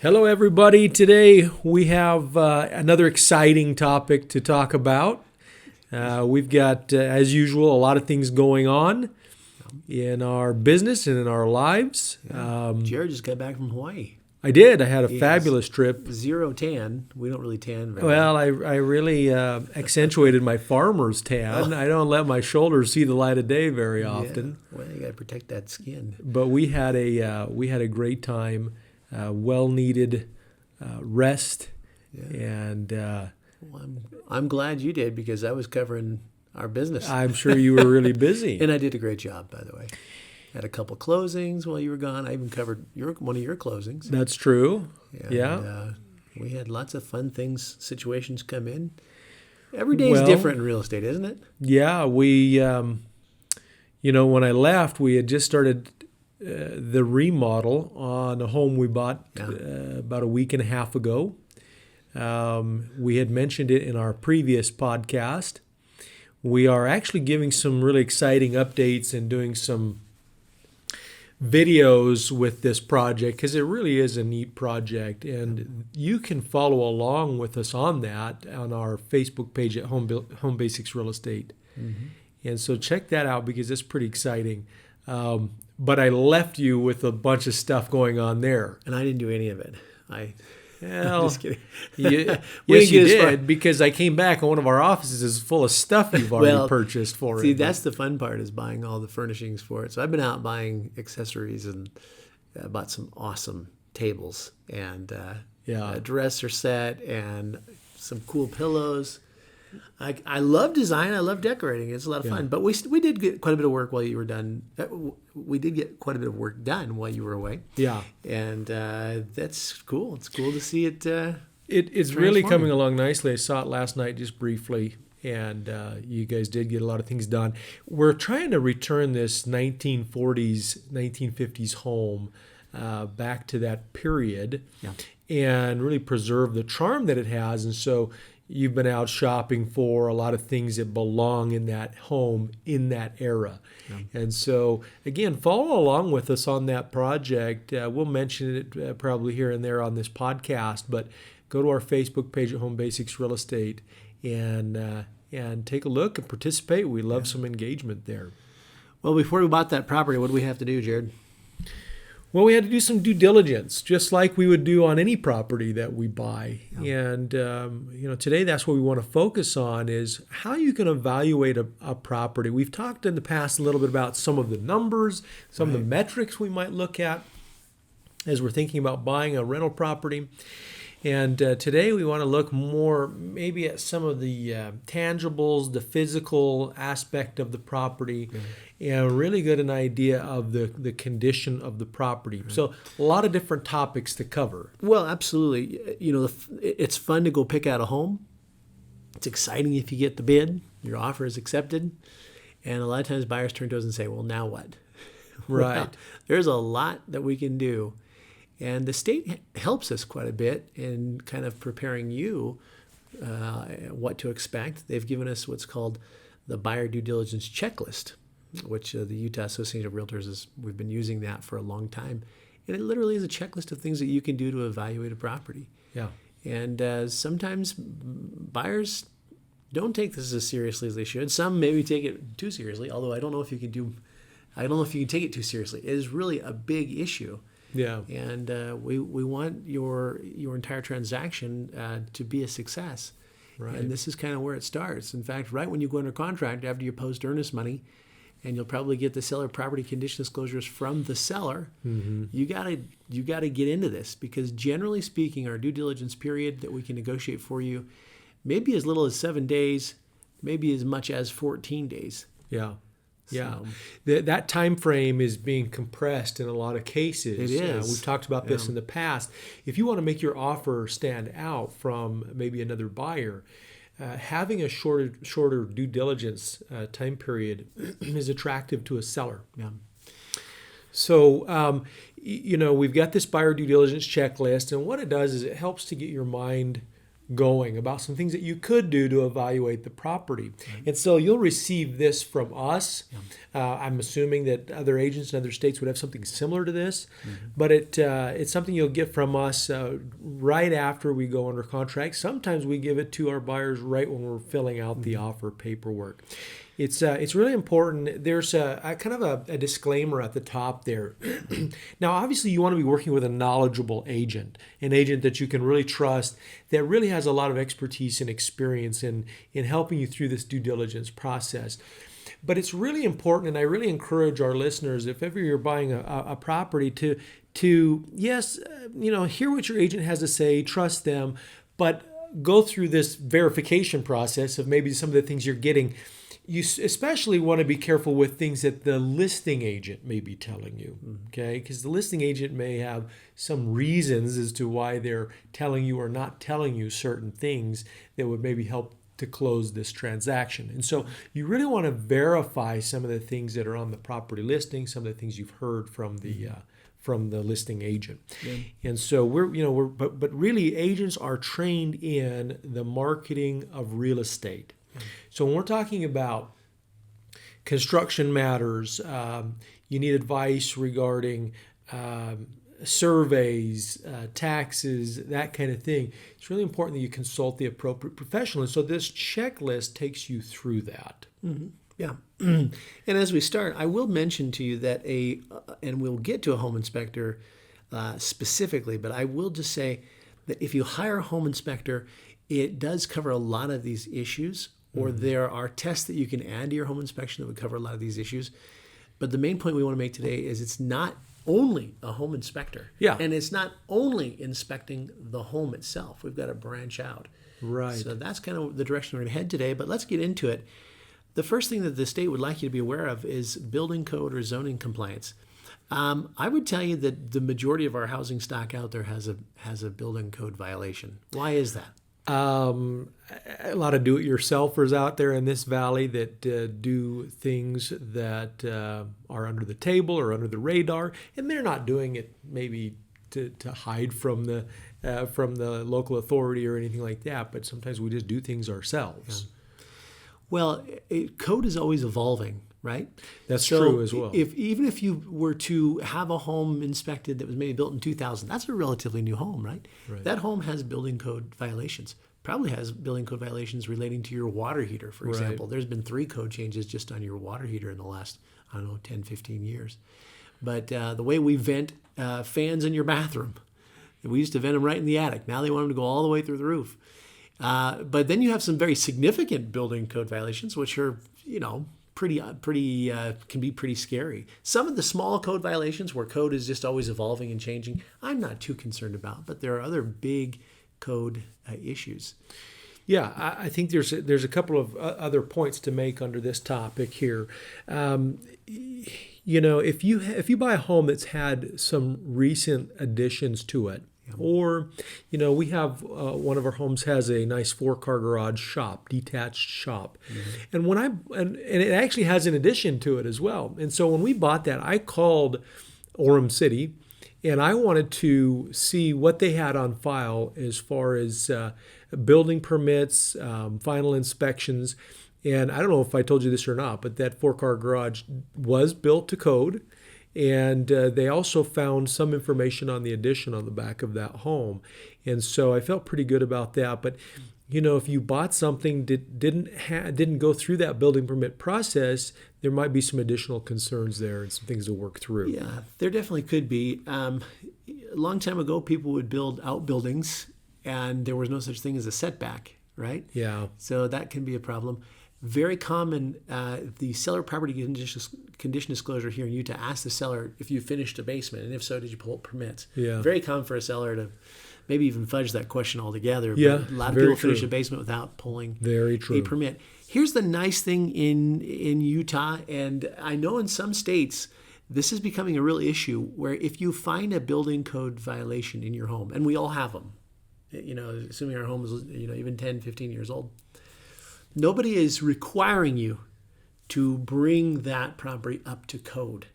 Hello, everybody. Today we have another exciting topic to talk about. We've got, as usual, a lot of things going on in our business and in our lives. Jared just got back from Hawaii. I did. I had a fabulous trip. Zero tan. We don't really tan very Well, I really accentuated my farmer's tan. I don't let my shoulders see the light of day very often. Yeah. Well, you got to protect that skin. But we had a great time. Well-needed rest, and Well, I'm glad you did because I was covering our business. I'm sure you were really busy. And I did a great job, by the way. Had a couple closings while you were gone. I even covered one of your closings. That's true. And, we had lots of fun things, situations come in. Every day is different in real estate, isn't it? Yeah, we, when I left, we had just started the remodel on a home we bought about a week and a half ago. We had mentioned it in our previous podcast. We are actually giving some really exciting updates and doing some videos with this project because it really is a neat project, and you can follow along with us on that on our Facebook page at Home Basics Real Estate. Mm-hmm. And so check that out because it's pretty exciting. But I left you with a bunch of stuff going on there. And I didn't do any of it. I'm just kidding. Yes, you did, because I came back and one of our offices is full of stuff you've already purchased for it. See, that's the fun part, is buying all the furnishings for it. So I've been out buying accessories and bought some awesome tables and a dresser set and some cool pillows. I love design. I love decorating. It's a lot of fun. But we did get quite a bit of work while you were done. We did get quite a bit of work done while you were away. Yeah. And that's cool. It's cool to see it. It's really coming along nicely. I saw it last night just briefly, and you guys did get a lot of things done. We're trying to return this 1940s, 1950s home back to that period and really preserve the charm that it has. And so you've been out shopping for a lot of things that belong in that home in that era. Yeah. And so, again, follow along with us on that project. We'll mention it probably here and there on this podcast, but go to our Facebook page at Home Basics Real Estate and take a look and participate. We love some engagement there. Well, before we bought that property, what do we have to do, Jared? Well, we had to do some due diligence, just like we would do on any property that we buy. Yeah. And, today that's what we want to focus on is how you can evaluate a property. We've talked in the past a little bit about some of the numbers, some of the metrics we might look at as we're thinking about buying a rental property. And today we want to look more maybe at some of the tangibles, the physical aspect of the property, and really get an idea of the condition of the property. So a lot of different topics to cover. Well, absolutely. It's fun to go pick out a home. It's exciting if you get the bid, your offer is accepted. And a lot of times buyers turn to us and say, well, now what? Right. Well, there's a lot that we can do. And the state helps us quite a bit in kind of preparing you what to expect. They've given us what's called the Buyer Due Diligence Checklist, which the Utah Association of Realtors we've been using that for a long time. And it literally is a checklist of things that you can do to evaluate a property. Yeah. And sometimes buyers don't take this as seriously as they should. Some maybe take it too seriously, although I don't know if you can take it too seriously. It is really a big issue. Yeah, and we want your entire transaction to be a success, right? And this is kind of where it starts. In fact, right when you go under contract, after you post earnest money, and you'll probably get the seller property condition disclosures from the seller. Mm-hmm. You gotta get into this because generally speaking, our due diligence period that we can negotiate for you, maybe as little as 7 days, maybe as much as 14 days. Yeah. Yeah, that time frame is being compressed in a lot of cases. It is. We've talked about this in the past. If you want to make your offer stand out from maybe another buyer, having a shorter due diligence time period is attractive to a seller. Yeah. So, we've got this buyer due diligence checklist, and what it does is it helps to get your mind going, about some things that you could do to evaluate the property. Right. And so you'll receive this from us. Yeah. I'm assuming that other agents in other states would have something similar to this, but it's something you'll get from us right after we go under contract. Sometimes we give it to our buyers right when we're filling out the offer paperwork. It's really important. There's a kind of a disclaimer at the top there. Now, obviously, you want to be working with a knowledgeable agent, an agent that you can really trust, that really has a lot of expertise and experience in helping you through this due diligence process. But it's really important, and I really encourage our listeners, if ever you're buying a property, to yes, hear what your agent has to say, trust them, but go through this verification process of maybe some of the things you're getting. You especially want to be careful with things that the listing agent may be telling you, okay? Because the listing agent may have some reasons as to why they're telling you or not telling you certain things that would maybe help to close this transaction. And so you really want to verify some of the things that are on the property listing, some of the things you've heard from the listing agent. Yeah. And so but really agents are trained in the marketing of real estate. So when we're talking about construction matters, you need advice regarding surveys, taxes, that kind of thing. It's really important that you consult the appropriate professional. And so this checklist takes you through that. Mm-hmm. Yeah. And as we start, I will mention to you that and we'll get to a home inspector specifically, but I will just say that if you hire a home inspector, it does cover a lot of these issues, or there are tests that you can add to your home inspection that would cover a lot of these issues. But the main point we want to make today is it's not only a home inspector. Yeah. And it's not only inspecting the home itself. We've got to branch out. Right. So that's kind of the direction we're going to head today. But let's get into it. The first thing that the state would like you to be aware of is building code or zoning compliance. I would tell you that the majority of our housing stock out there has a building code violation. Why is that? A lot of do-it-yourselfers out there in this valley that do things that are under the table or under the radar, and they're not doing it maybe to hide from the local authority or anything like that, but sometimes we just do things ourselves. Yeah. Well, code is always evolving, right? That's true as well. Even if you were to have a home inspected that was maybe built in 2000, that's a relatively new home, right? That home has building code violations. Probably has building code violations relating to your water heater, for example. There's been 3 code changes just on your water heater in the last, 10, 15 years. But the way we vent fans in your bathroom, we used to vent them right in the attic. Now they want them to go all the way through the roof. But then you have some very significant building code violations, which are, pretty can be pretty scary. Some of the small code violations where code is just always evolving and changing, I'm not too concerned about, but there are other big code issues. Yeah, I think there's a couple of other points to make under this topic here. If you buy a home that's had some recent additions to it, or we have one of our homes has a nice 4-car garage shop, detached shop, and and it actually has an addition to it as well. And so when we bought that, I called Orem City, and I wanted to see what they had on file as far as building permits, final inspections. And I don't know if I told you this or not, but that 4-car garage was built to code. And they also found some information on the addition on the back of that home. And so I felt pretty good about that. But, if you bought something that didn't go through that building permit process, there might be some additional concerns there and some things to work through. Yeah, there definitely could be. A long time ago, people would build outbuildings, and there was no such thing as a setback, right? Yeah. So that can be a problem. Very common, the seller property condition disclosure here in Utah asks the seller if you finished a basement, and if so, did you pull up permits? Yeah. Very common for a seller to maybe even fudge that question altogether. Yeah, but a lot of people finish a basement without pulling a permit. Here's the nice thing in Utah, and I know in some states this is becoming a real issue, where if you find a building code violation in your home, and we all have them, assuming our home is even 10, 15 years old, nobody is requiring you to bring that property up to code.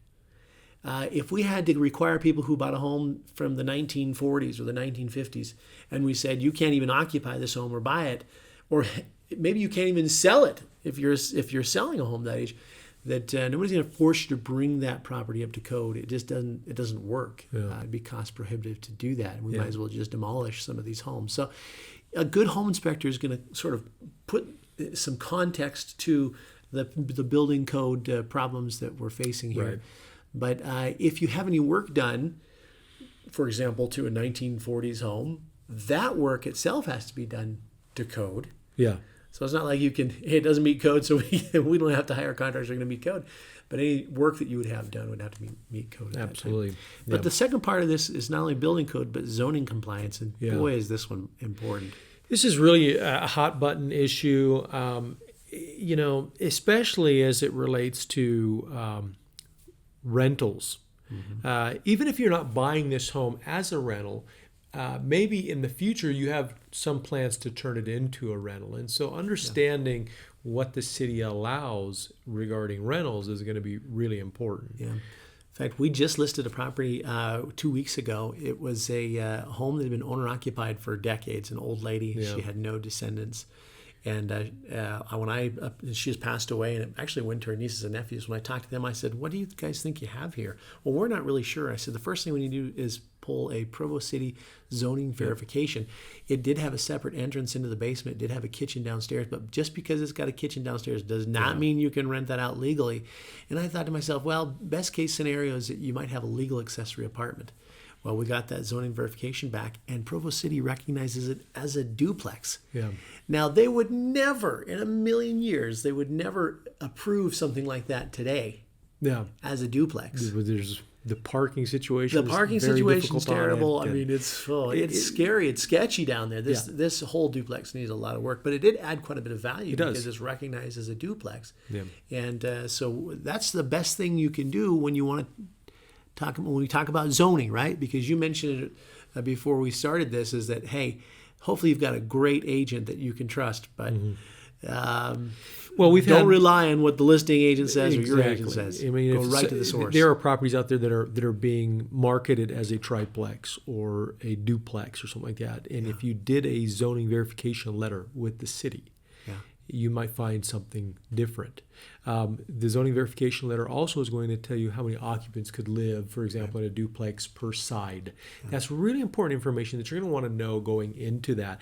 If we had to require people who bought a home from the 1940s or the 1950s, and we said you can't even occupy this home or buy it, or maybe you can't even sell it if you're selling a home that age, that nobody's going to force you to bring that property up to code. It just doesn't work. Yeah. It'd be cost prohibitive to do that. We Yeah. might as well just demolish some of these homes. So a good home inspector is going to sort of put some context to the building code problems that we're facing here. Right. But if you have any work done, for example, to a 1940s home, that work itself has to be done to code. Yeah. So it's not like it doesn't meet code, so we don't have to hire contractors who are going to meet code. But any work that you would have done would have to meet code. Absolutely. But the second part of this is not only building code, but zoning compliance. And Yeah. boy, is this one important. This is really a hot button issue, especially as it relates to rentals. Mm-hmm. Even if you're not buying this home as a rental, maybe in the future you have some plans to turn it into a rental. And so understanding what the city allows regarding rentals is going to be really important. Yeah. In fact, we just listed a property 2 weeks ago. It was a home that had been owner occupied for decades. An old lady. Yeah. She had no descendants. And she has passed away, and it actually went to her nieces and nephews. When I talked to them, I said, "What do you guys think you have here?" "Well, we're not really sure." I said, "The first thing we need to do is pull a Provo City zoning verification." It did have a separate entrance into the basement. It did have a kitchen downstairs, but just because it's got a kitchen downstairs does not mean you can rent that out legally. And I thought to myself, well, best case scenario is that you might have a legal accessory apartment. Well, we got that zoning verification back, and Provo City recognizes it as a duplex. Yeah. Now, they would never, in a million years, they would never approve something like that today Yeah. as a duplex. There's the parking situation. The parking situation's terrible. I mean, it's scary. It's sketchy down there. This whole duplex needs a lot of work, but it did add quite a bit of value because it's recognized as a duplex. Yeah. And so that's the best thing you can do when you want to when we talk about zoning, right? Because you mentioned it before we started this, is that, hey, hopefully you've got a great agent that you can trust, but don't rely on what the listing agent says or your agent says. I mean, go right to the source. There are properties out there that are being marketed as a triplex or a duplex or something like that. And if you did a zoning verification letter with the city, you might find something different. The zoning verification letter also is going to tell you how many occupants could live, for example, in a duplex per side. That's really important information that you're going to want to know going into that.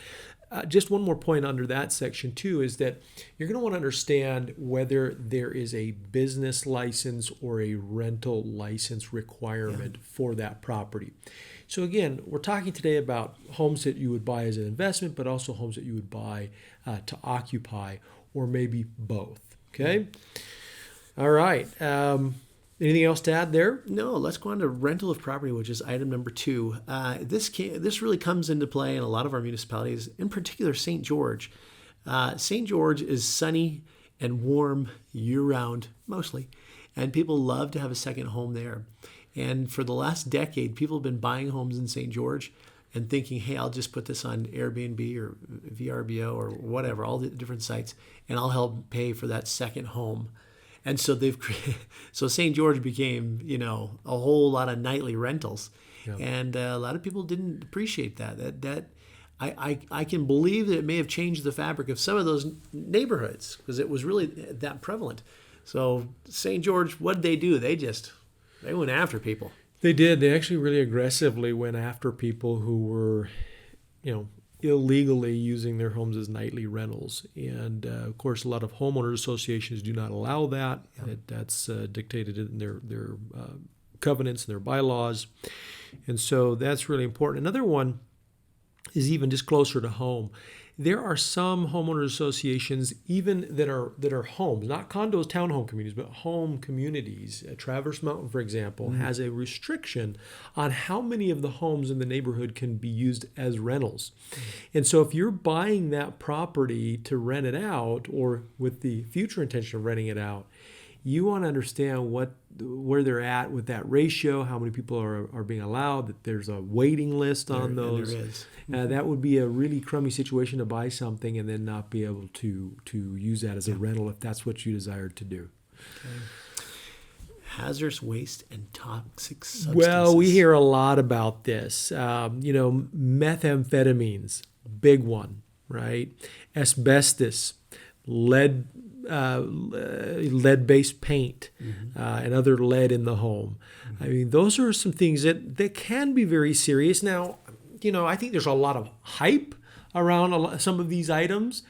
Just one more point under that section too is that you're going to want to understand whether there is a business license or a rental license requirement for that property. So again, we're talking today about homes that you would buy as an investment, but also homes that you would buy to occupy, or maybe both. Okay? All right. Anything else to add there? No, let's go on to rental of property, which is item number 2. This really comes into play in a lot of our municipalities, in particular St. George. St. George is sunny and warm year-round, mostly, and people love to have a second home there. And for the last decade, people have been buying homes in St. George and thinking, hey, I'll just put this on Airbnb or VRBO or whatever, all the different sites, and I'll help pay for that second home. And so so St. George became, a whole lot of nightly rentals. Yeah. And a lot of people didn't appreciate that. I can believe that it may have changed the fabric of some of those neighborhoods because it was really that prevalent. So St. George, what did they do? They went after people. They did. They actually really aggressively went after people who were, illegally using their homes as nightly rentals. And of course, a lot of homeowner associations do not allow that. Yeah. That's dictated in their covenants and their bylaws. And so that's really important. Another one is even just closer to home. There are some homeowner associations even that are homes, not condos, townhome communities, but home communities. Traverse Mountain, for example, has a restriction on how many of the homes in the neighborhood can be used as rentals. And so if you're buying that property to rent it out or with the future intention of renting it out, you want to understand where they're at with that ratio, how many people are being allowed, that there's a waiting list on those. There is. That would be a really crummy situation to buy something and then not be able to use that as a rental if that's what you desired to do. hazardous waste and toxic substances. Well, we hear a lot about this. Methamphetamines, big one, right? Asbestos, lead-based paint, and other lead in the home. I mean, those are some things that can be very serious. Now, I think there's a lot of hype around some of these items.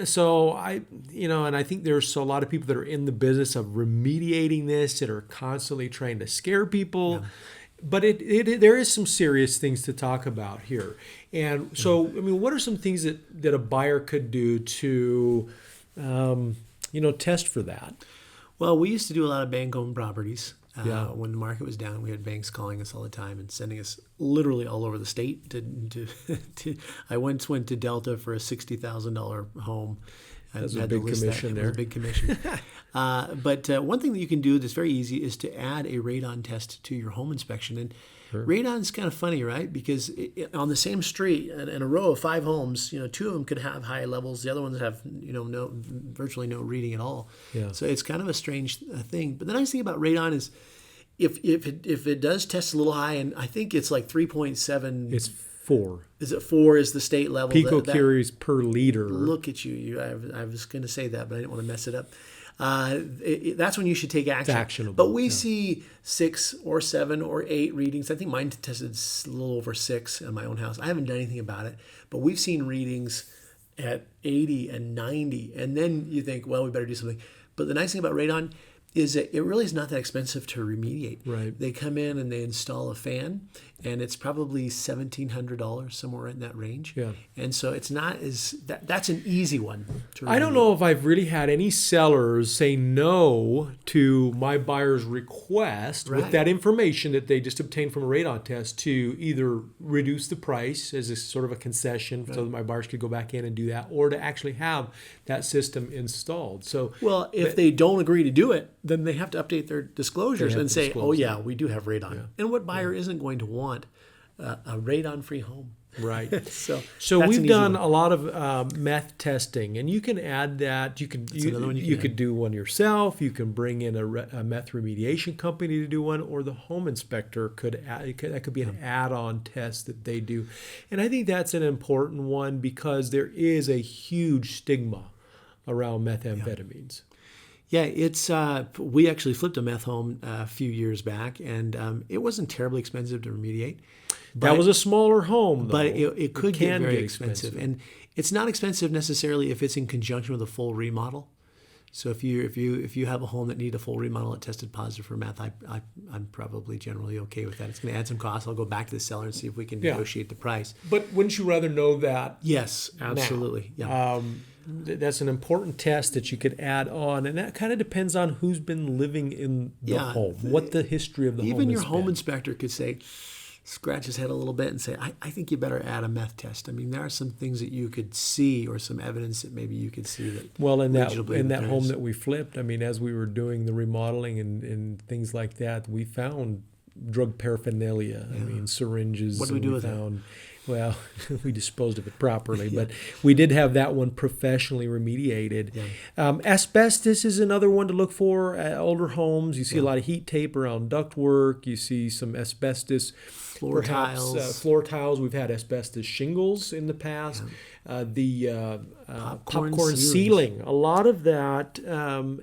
So and I think there's a lot of people that are in the business of remediating this that are constantly trying to scare people. Yeah. But there is some serious things to talk about here. And so, what are some things that a buyer could do to, test for that? Well, we used to do a lot of bank-owned properties. When the market was down, we had banks calling us all the time and sending us literally all over the state. I once went to Delta for a $60,000 home. That's a big commission there. It was a big commission. But one thing that you can do that's very easy is to add a radon test to your home inspection. And radon's kind of funny, right? Because on the same street, in a row of 5 homes, 2 of them could have high levels. The other ones have, virtually no reading at all. Yeah. So it's kind of a strange thing. But the nice thing about radon is if it does test a little high, and I think it's like 3.7. It's 4. Is it 4 is the state level? Picocuries per liter. Look at you. I was going to say that, but I didn't want to mess it up. That's when you should take action. It's actionable. But we see 6 or 7 or 8 readings. I think mine tested a little over 6 in my own house. I haven't done anything about it, but we've seen readings at 80 and 90. And then you think, well, we better do something. But the nice thing about radon is that it really is not that expensive to remediate. Right. They come in and they install a fan, and it's probably $1,700, somewhere in that range. Yeah. And so it's not that's an easy one to remediate. I don't know if I've really had any sellers say no to my buyer's request with that information that they just obtained from a radon test to either reduce the price as a sort of a concession so that my buyers could go back in and do that, or to actually have that system installed. So, well, if they don't agree to do it, then they have to update their disclosures and say, oh yeah, we do have radon. Yeah. And what buyer isn't going to want a radon-free home? Right. So we've done a lot of meth testing, and you can add that. You could do one yourself. You can bring in a meth remediation company to do one, or the home inspector that could be an add-on test that they do. And I think that's an important one because there is a huge stigma around methamphetamines. Yeah, it's we actually flipped a meth home a few years back, and it wasn't terribly expensive to remediate. That was a smaller home, though. But it could get very expensive. And it's not expensive necessarily if it's in conjunction with a full remodel. So if you have a home that needs a full remodel that tested positive for meth, I'm probably generally okay with that. It's going to add some costs. I'll go back to the seller and see if we can negotiate the price. But wouldn't you rather know that? Yes, absolutely. Yeah. That's an important test that you could add on, and that kind of depends on who's been living in the home, what the history of the home is. Even your home inspector could scratch his head a little bit and say, I think you better add a meth test. I mean, there are some things that you could see, or some evidence that maybe you could see that. Well, in that home that we flipped, I mean, as we were doing the remodeling and things like that, we found drug paraphernalia. I mean, syringes. What do we do with that? Well, we disposed of it properly, but we did have that one professionally remediated. Yeah. Asbestos is another one to look for at older homes. You see a lot of heat tape around ductwork. You see some asbestos. Floor tiles. Floor tiles. We've had asbestos shingles in the past. The popcorn ceiling. A lot of that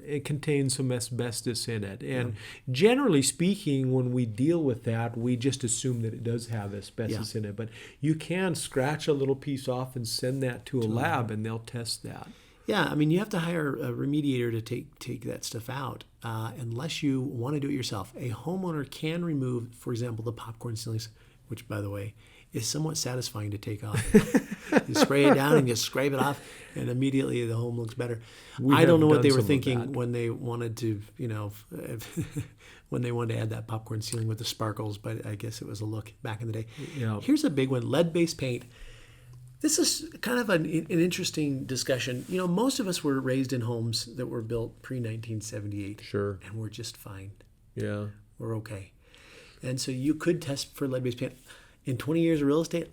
it contains some asbestos in it. And generally speaking, when we deal with that, we just assume that it does have asbestos in it. But you can scratch a little piece off and send that to a lab, and they'll test that. Yeah, I mean, you have to hire a remediator to take that stuff out, unless you want to do it yourself. A homeowner can remove, for example, the popcorn ceilings, which, by the way, is somewhat satisfying to take off. You spray it down and you scrape it off, and immediately the home looks better. I don't know what they were thinking when they wanted to, when they wanted to add that popcorn ceiling with the sparkles, but I guess it was a look back in the day. Yeah. Here's a big one, lead-based paint. This is kind of an interesting discussion. Most of us were raised in homes that were built pre-1978. Sure. And we're just fine. Yeah. We're okay. And so you could test for lead-based paint. In 20 years of real estate,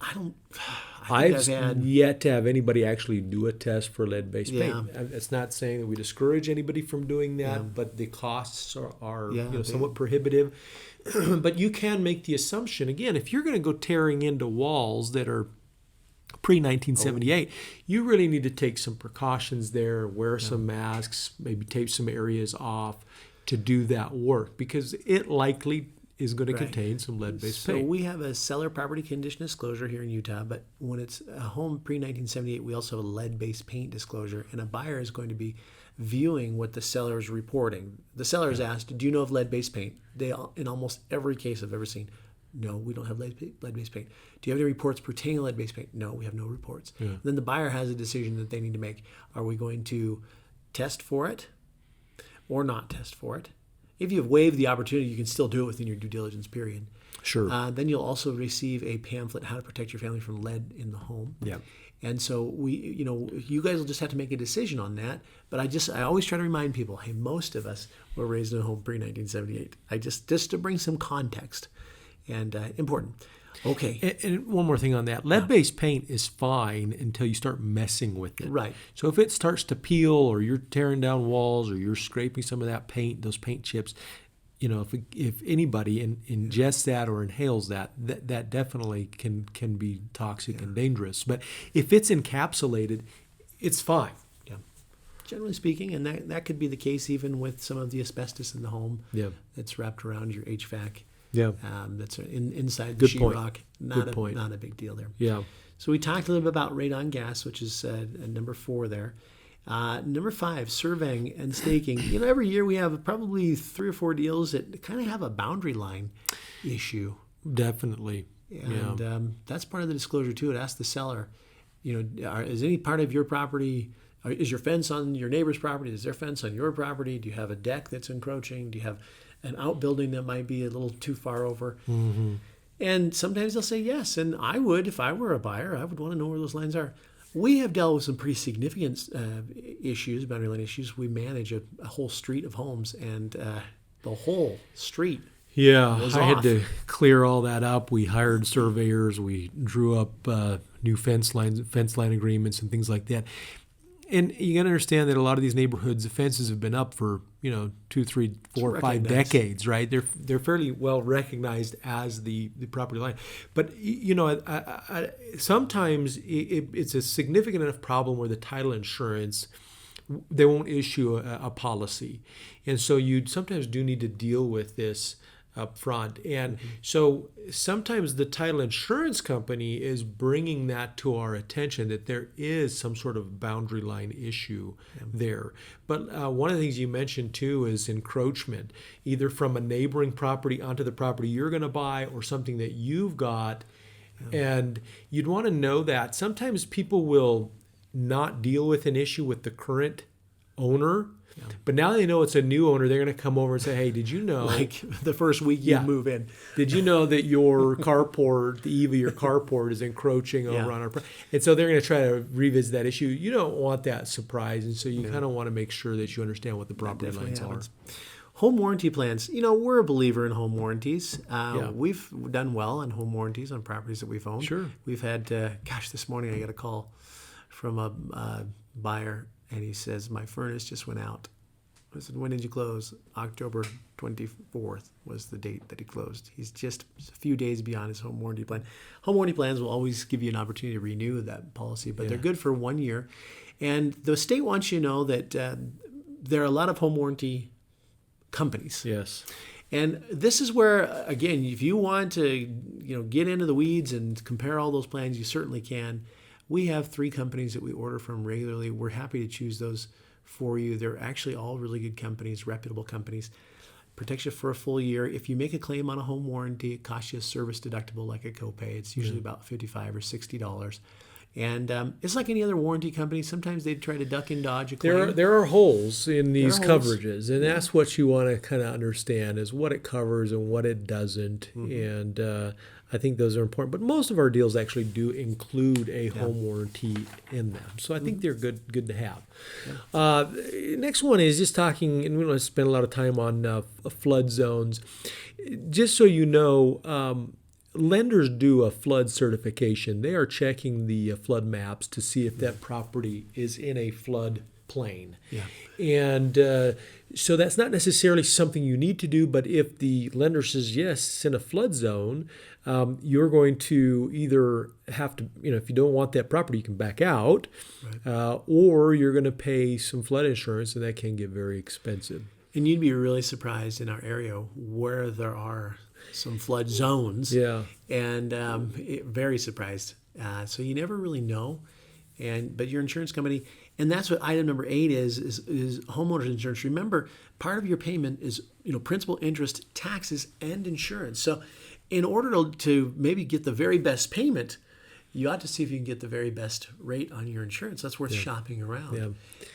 I've yet to have anybody actually do a test for lead-based paint. It's not saying that we discourage anybody from doing that, but the costs are somewhat prohibitive. But you can make the assumption, again, if you're going to go tearing into walls that are pre-1978, you really need to take some precautions there, wear some masks, maybe tape some areas off to do that work, because it likely is going to contain some lead-based paint. So we have a seller property condition disclosure here in Utah, but when it's a home pre-1978, we also have a lead-based paint disclosure, and a buyer is going to be viewing what the seller is reporting. The seller is asked, do you know of lead-based paint? They, in almost every case I've ever seen, no, we don't have lead-based paint. Do you have any reports pertaining to lead-based paint? No, we have no reports. Yeah. Then the buyer has a decision that they need to make. Are we going to test for it or not test for it? If you've waived the opportunity, you can still do it within your due diligence period. Sure. Then you'll also receive a pamphlet, How to Protect Your Family from Lead in the Home. Yeah. And so you guys will just have to make a decision on that. But I always try to remind people, hey, most of us were raised in a home pre-1978. Just to bring some context, and important. Okay. And one more thing on that. Lead-based paint is fine until you start messing with it. Right. So if it starts to peel, or you're tearing down walls, or you're scraping some of that paint, those paint chips, if anybody ingests that or inhales that definitely can be toxic and dangerous. But if it's encapsulated, it's fine. Yeah. Generally speaking, and that could be the case even with some of the asbestos in the home that's wrapped around your HVAC. Yeah, that's inside the sheetrock. Not a big deal there. Yeah. So we talked a little bit about radon gas, which is number 4 there. Number 5, surveying and staking. Every year we have probably 3 or 4 deals that kind of have a boundary line issue. Definitely. And that's part of the disclosure too. It asks the seller, is any part of your property, is your fence on your neighbor's property? Is their fence on your property? Do you have a deck that's encroaching? Do you have an outbuilding that might be a little too far over? Mm-hmm. And sometimes they'll say yes. And I would, if I were a buyer, I would want to know where those lines are. We have dealt with some pretty significant issues, boundary line issues. We manage a whole street of homes, and the whole street was I off. had to clear all that up. We hired surveyors. We drew up new fence line agreements and things like that. And you got to understand that a lot of these neighborhoods, the fences have been up for 2, 3, 4, 5 decades, right? They're fairly well recognized as the property line. But sometimes it's a significant enough problem where the title insurance, they won't issue a policy, and so you sometimes do need to deal with this up front. And so sometimes the title insurance company is bringing that to our attention, that there is some sort of boundary line issue there. But one of the things you mentioned too is encroachment, either from a neighboring property onto the property you're going to buy, or something that you've got. And you'd want to know that. Sometimes people will not deal with an issue with the current owner, but now they know it's a new owner. They're going to come over and say, hey, did you know? Like the first week you move in. Did you know that your carport, the eave of your carport is encroaching over on our property? And so they're going to try to revisit that issue. You don't want that surprise. And so you kind of want to make sure that you understand what the property lines are. Home warranty plans. We're a believer in home warranties. We've done well on home warranties on properties that we've owned. Sure. We've had, this morning I got a call from a buyer, and he says, my furnace just went out. I said, when did you close? October 24th was the date that he closed. He's just a few days beyond his home warranty plan. Home warranty plans will always give you an opportunity to renew that policy, but they're good for 1 year. And the state wants you to know that there are a lot of home warranty companies. Yes. And this is where, again, if you want to get into the weeds and compare all those plans, you certainly can. We have 3 companies that we order from regularly. We're happy to choose those for you. They're actually all really good companies, reputable companies. Protects you for a full year. If you make a claim on a home warranty, it costs you a service deductible like a copay. It's usually about $55 or $60. And it's like any other warranty company. Sometimes they try to duck and dodge a claim. There are holes in these coverages, and that's what you want to kind of understand, is what it covers and what it doesn't. And I think those are important. But most of our deals actually do include a home warranty in them. So I think they're good to have. Next one is just talking, and we don't spend a lot of time on flood zones. Just so you know, lenders do a flood certification. They are checking the flood maps to see if that property is in a flood plain. Yeah. And so that's not necessarily something you need to do, but if the lender says, yes, it's in a flood zone, you're going to either have to, if you don't want that property, you can back out, or you're going to pay some flood insurance, and that can get very expensive. And you'd be really surprised in our area where there are some flood zones. Yeah. And very surprised. So you never really know. But your insurance company, and that's what item number 8 is homeowners insurance. Remember, part of your payment is principal, interest, taxes, and insurance. So in order to maybe get the very best payment, you ought to see if you can get the very best rate on your insurance. That's worth shopping around.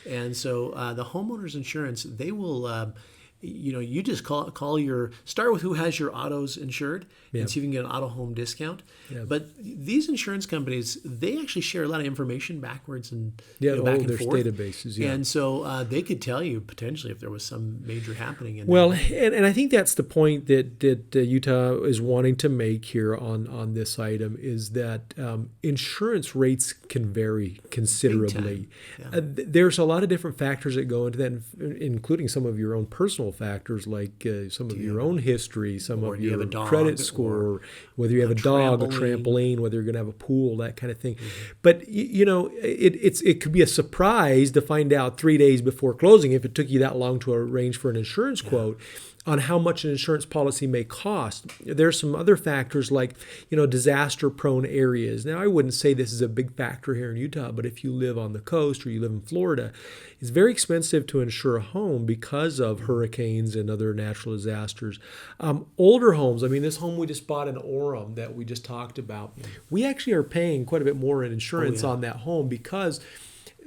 Yeah. And so the homeowners insurance, they will, you just start with who has your autos insured and see if you can get an auto home discount. Yeah. But these insurance companies, they actually share a lot of information backwards and back and their forth. Databases. Yeah. And so they could tell you potentially if there was some major happening. And I think that's the point that Utah is wanting to make here on this item is that insurance rates can vary considerably. Yeah. There's a lot of different factors that go into that, including some of your own personal factors like some of your own history, some of your credit score, whether you have a dog, a trampoline, whether you're going to have a pool, that kind of thing. Mm-hmm. But it could be a surprise to find out 3 days before closing, if it took you that long to arrange for an insurance quote, on how much an insurance policy may cost. There's some other factors like, disaster-prone areas. Now, I wouldn't say this is a big factor here in Utah, but if you live on the coast or you live in Florida, it's very expensive to insure a home because of hurricanes and other natural disasters. Older homes, this home we just bought in Orem that we just talked about, we actually are paying quite a bit more in insurance on that home because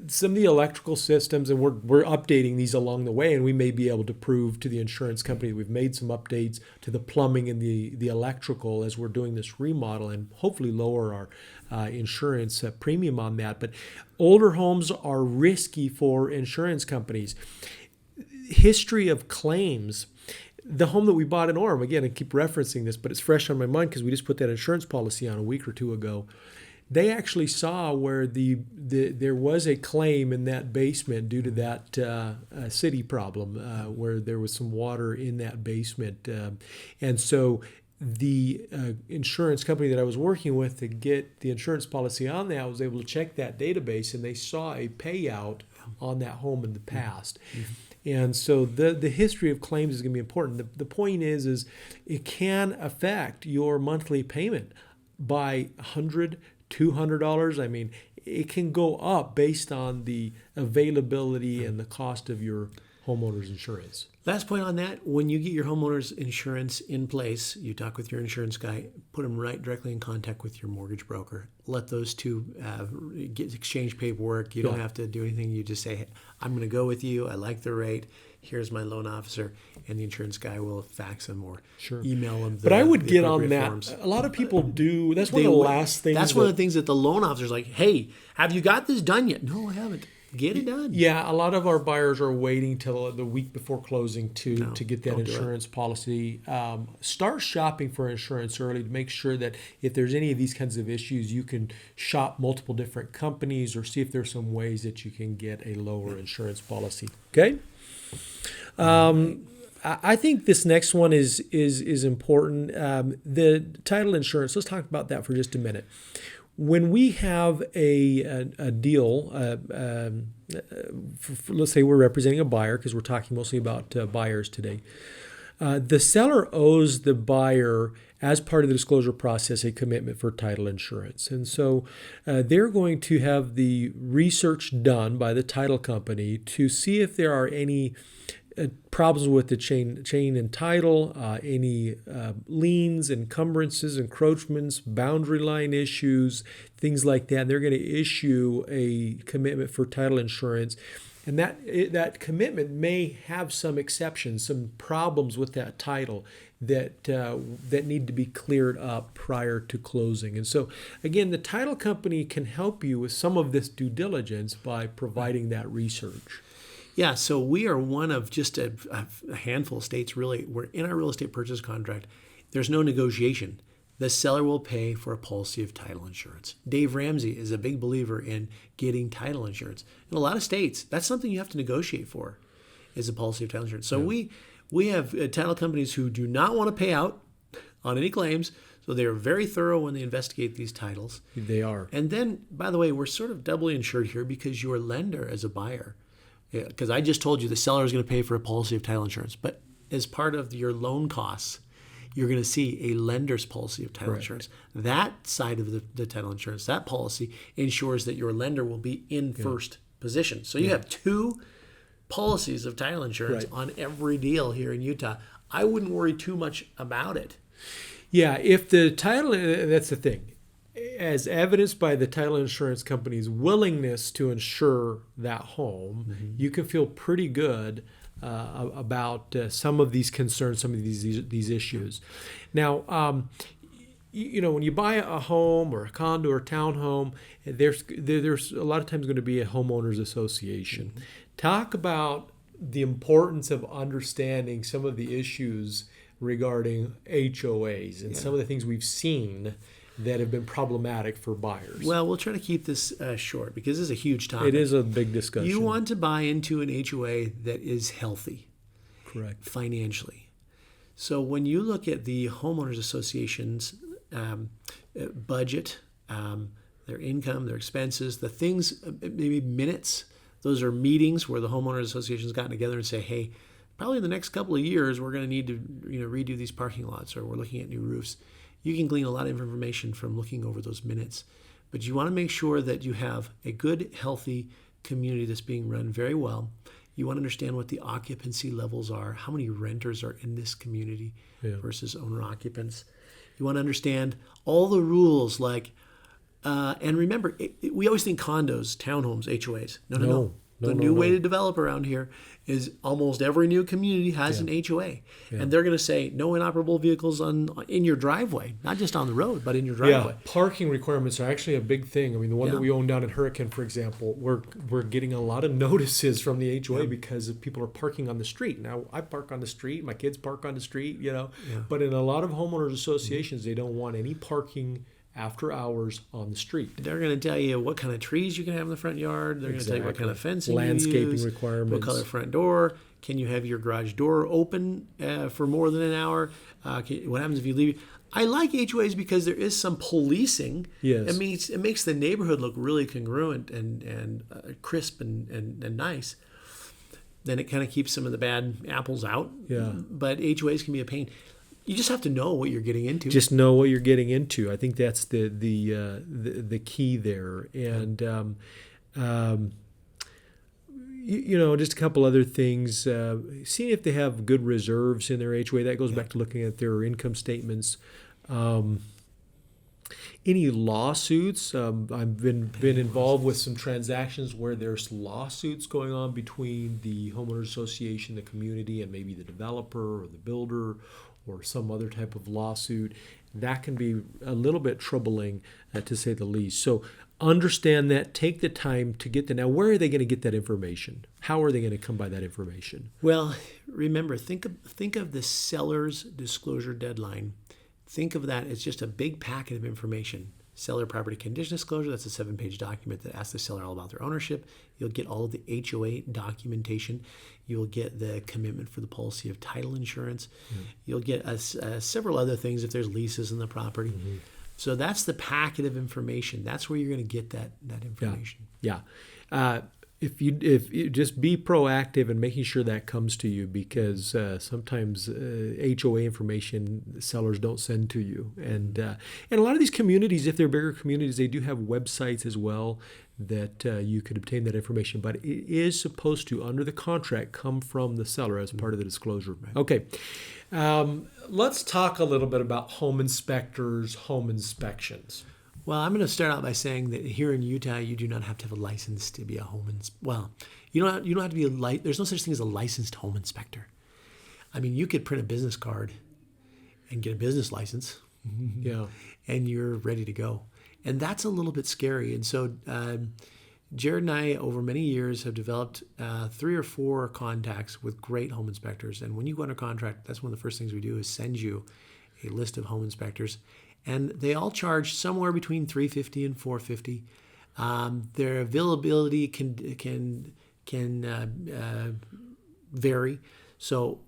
some of the electrical systems, and we're updating these along the way, and we may be able to prove to the insurance company that we've made some updates to the plumbing and the electrical as we're doing this remodel, and hopefully lower our insurance premium on that. But older homes are risky for insurance companies. History of claims. The home that we bought in Orem, again, I keep referencing this, but it's fresh on my mind because we just put that insurance policy on a week or two ago. They actually saw where there was a claim in that basement due to that city problem, where there was some water in that basement. And so the insurance company that I was working with to get the insurance policy on that was able to check that database, and they saw a payout on that home in the past. Mm-hmm. And so the history of claims is going to be important. The point is it can affect your monthly payment by $100, $200. It can go up based on the availability and the cost of your homeowner's insurance. Last point on that, when you get your homeowner's insurance in place, you talk with your insurance guy, put them right directly in contact with your mortgage broker. Let those two exchange paperwork. You don't have to do anything. You just say, hey, I'm going to go with you. I like the rate. Here's my loan officer. And the insurance guy will fax them or email them. But I would get on that. Forms. A lot of people do. That's one of the last things. That's one of the things that the loan officer's like, hey, have you got this done yet? No, I haven't. Get it done. Yeah, a lot of our buyers are waiting till the week before closing to get that insurance policy. Start shopping for insurance early to make sure that if there's any of these kinds of issues, you can shop multiple different companies or see if there's some ways that you can get a lower insurance policy. Okay? I think this next one is important. The title insurance, let's talk about that for just a minute. When we have a deal, let's say we're representing a buyer, because we're talking mostly about buyers today. The seller owes the buyer, as part of the disclosure process, a commitment for title insurance. And so they're going to have the research done by the title company to see if there are any problems with the chain and title, any liens, encumbrances, encroachments, boundary line issues, things like that. And they're going to issue a commitment for title insurance. And that commitment may have some exceptions, some problems with that title that need to be cleared up prior to closing. And so, again, the title company can help you with some of this due diligence by providing that research. Yeah, so we are one of just a handful of states, really, where in our real estate purchase contract, there's no negotiation. the seller will pay for a policy of title insurance. Dave Ramsey is a big believer in getting title insurance. In a lot of states, that's something you have to negotiate for, is a policy of title insurance. So we have title companies who do not want to pay out on any claims, so they are very thorough when they investigate these titles. They are. And then, by the way, we're sort of doubly insured here because your lender as a buyer, because I just told you the seller is going to pay for a policy of title insurance, but as part of your loan costs, you're going to see a lender's policy of title insurance. That side of the title insurance, that policy ensures that your lender will be in first position. So you have two policies of title insurance on every deal here in Utah. I wouldn't worry too much about it. Yeah, if the title, that's the thing. As evidenced by the title insurance company's willingness to insure that home, you can feel pretty good about some of these concerns, some of these issues. Now, when you buy a home or a condo or a townhome, there's a lot of times going to be a homeowners association. Talk about the importance of understanding some of the issues regarding HOAs and some of the things we've seen that have been problematic for buyers. Well, we'll try to keep this short because this is a huge topic. It is a big discussion. You want to buy into an HOA that is healthy. Correct. Financially. So when you look at the Homeowners Association's budget, their income, their expenses, the things, maybe minutes, those are meetings where the Homeowners Association's gotten together and say, hey, probably in the next couple of years, we're going to need to redo these parking lots, or we're looking at new roofs. You can glean a lot of information from looking over those minutes. But you want to make sure that you have a good, healthy community that's being run very well. You want to understand what the occupancy levels are, how many renters are in this community versus owner occupants. You want to understand all the rules, like, and remember, we always think condos, townhomes, HOAs. No. The new way to develop around here is almost every new community has an HOA. And they're going to say no inoperable vehicles in your driveway, not just on the road, but in your driveway. Yeah, parking requirements are actually a big thing. I mean, the one that we own down in Hurricane, for example, we're getting a lot of notices from the HOA because people are parking on the street. Now, I park on the street, my kids park on the street, but in a lot of homeowners associations, they don't want any parking after hours on the street. They're going to tell you what kind of trees you can have in the front yard. They're going to tell you what kind of fencing landscaping you use, requirements, what color front door. Can you have your garage door open for more than an hour? What happens if you leave? I like HOAs because there is some policing. Yes. It makes the neighborhood look really congruent and crisp and nice. Then it kind of keeps some of the bad apples out. Yeah. But HOAs can be a pain. You just have to know what you're getting into. Just know what you're getting into. I think that's the key there. And just a couple other things. Seeing if they have good reserves in their HOA. That goes back to looking at their income statements. Any lawsuits? I've been involved with some transactions where there's lawsuits going on between the homeowners association, the community, and maybe the developer or the builder, or some other type of lawsuit. That can be a little bit troubling, to say the least. So understand that. Take the time to get that. Now, where are they going to get that information? How are they going to come by that information? Well, remember, think of the seller's disclosure deadline. Think of that as just a big packet of information. Seller property condition disclosure, that's a 7-page document that asks the seller all about their ownership. You'll get all of the HOA documentation. You'll get the commitment for the policy of title insurance. Mm-hmm. You'll get several other things if there's leases in the property. Mm-hmm. So that's the packet of information. That's where you're going to get that information. Yeah. If you just be proactive in making sure that comes to you, because sometimes HOA information sellers don't send to you, and a lot of these communities, if they're bigger communities, they do have websites as well that you could obtain that information. But it is supposed to, under the contract, come from the seller as part of the disclosure. Right. Okay, let's talk a little bit about home inspectors, home inspections. Well, I'm going to start out by saying that here in Utah, you do not have to have a license to be a you don't have to be there's no such thing as a licensed home inspector. I mean, you could print a business card and get a business license. Yeah. And you're ready to go. And that's a little bit scary. And so Jared and I, over many years, have developed 3 or 4 contacts with great home inspectors. And when you go under contract, that's one of the first things we do is send you a list of home inspectors. and they all charge somewhere between $350 and $450. Their availability can vary. So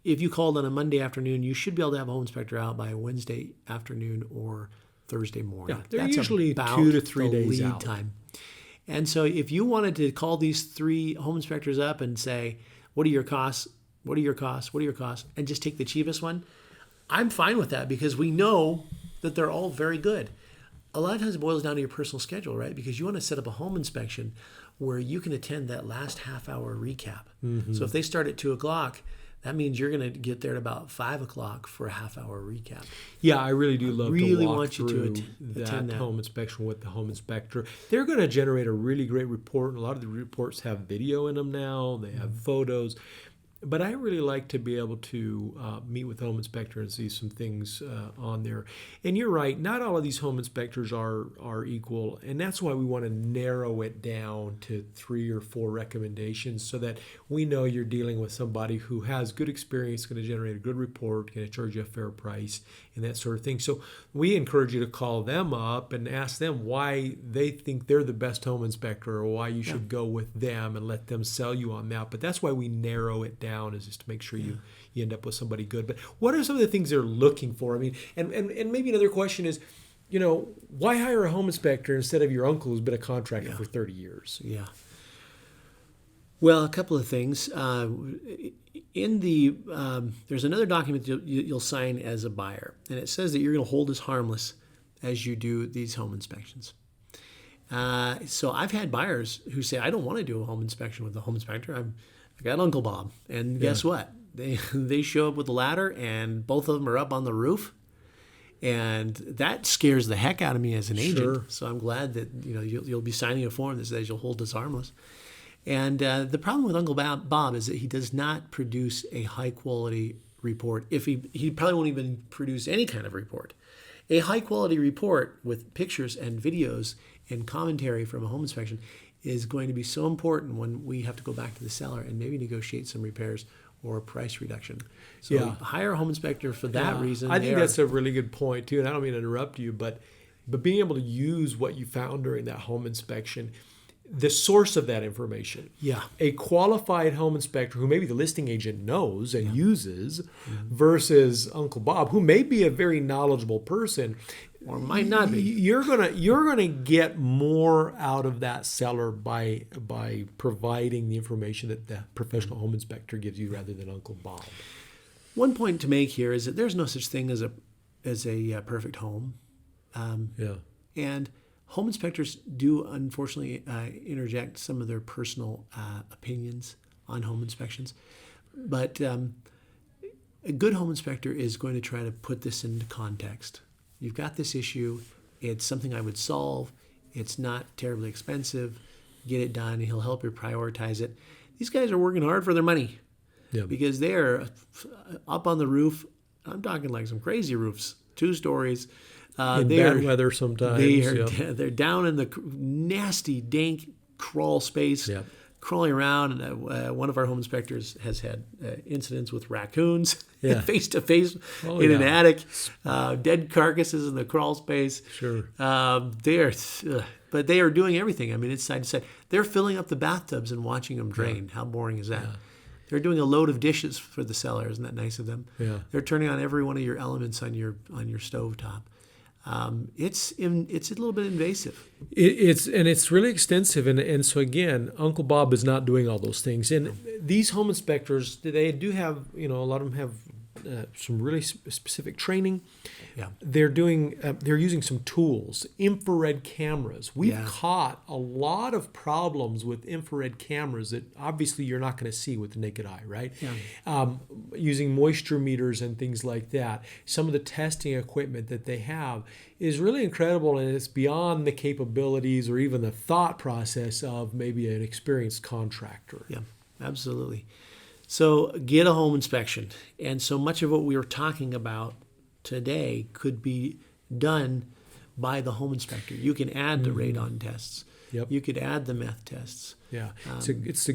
if you called on a Monday afternoon, you should be able to have a home inspector out by Wednesday afternoon or Thursday morning. Yeah, they're That's usually about 2 to 3 the days lead out. time. And so if you wanted to call these 3 home inspectors up and say, what are your costs? What are your costs? What are your costs? And just take the cheapest one, I'm fine with that because we know that they're all very good. A lot of times it boils down to your personal schedule, right? Because you want to set up a home inspection where you can attend that last half-hour recap. Mm-hmm. So if they start at 2 o'clock, that means you're going to get there at about 5 o'clock for a half-hour recap. Yeah, I really do love really to walk want you to through attend that. home inspection with the home inspector. They're going to generate a really great report. A lot of the reports have video in them now. They have photos. But I really like to be able to meet with the home inspector and see some things on there. And you're right, not all of these home inspectors are equal. And that's why we want to narrow it down to 3 or 4 recommendations so that we know you're dealing with somebody who has good experience, going to generate a good report, going to charge you a fair price, and that sort of thing. So we encourage you to call them up and ask them why they think they're the best home inspector or why you should go with them and let them sell you on that. But that's why we narrow it down, is just to make sure you end up with somebody good. But what are some of the things they're looking for? I mean, and maybe another question is, why hire a home inspector instead of your uncle who's been a contractor for 30 years? Yeah. Well, a couple of things. In the there's another document you'll sign as a buyer, and it says that you're going to hold us harmless as you do these home inspections. So I've had buyers who say, I don't want to do a home inspection with the home inspector. I got Uncle Bob. And guess what? They show up with a ladder, and both of them are up on the roof. And that scares the heck out of me as an agent. So I'm glad that you'll be signing a form that says you'll hold us harmless. And the problem with Uncle Bob is that he does not produce a high-quality report. If he probably won't even produce any kind of report. A high-quality report with pictures and videos and commentary from a home inspection is going to be so important when we have to go back to the seller and maybe negotiate some repairs or price reduction. So hire a home inspector for that reason. I think that's a really good point too. And I don't mean to interrupt you, but being able to use what you found during that home inspection, the source of that information. Yeah. A qualified home inspector who maybe the listing agent knows and uses versus Uncle Bob, who may be a very knowledgeable person or might not be. You're gonna get more out of that seller by providing the information that the professional home inspector gives you rather than Uncle Bob. One point to make here is that there's no such thing as a perfect home. And home inspectors do, unfortunately, interject some of their personal opinions on home inspections. But a good home inspector is going to try to put this into context. You've got this issue. It's something I would solve. It's not terribly expensive. Get it done. He'll help you prioritize it. These guys are working hard for their money because they're up on the roof. I'm talking like some crazy roofs, 2 stories. In bad weather sometimes. They're down in the nasty, dank crawl space, crawling around. And one of our home inspectors has had incidents with raccoons face to face in an attic, dead carcasses in the crawl space. Sure. But they are doing everything. I mean, it's side to side. They're filling up the bathtubs and watching them drain. How boring is that? They're doing a load of dishes for the seller. Isn't that nice of them? Yeah. They're turning on every one of your elements on your stovetop. It's a little bit invasive. It's really extensive, and so again, Uncle Bob is not doing all those things. And these home inspectors, they do have, a lot of them have some really specific training. Yeah, they're using some tools, infrared cameras. We've caught a lot of problems with infrared cameras that obviously you're not going to see with the naked eye, right? Yeah. Using moisture meters and things like that. Some of the testing equipment that they have is really incredible, and it's beyond the capabilities or even the thought process of maybe an experienced contractor. Yeah, absolutely. So get a home inspection. And so much of what we were talking about today could be done by the home inspector. You can add the radon tests. Yep. You could add the meth tests. Yeah, it's a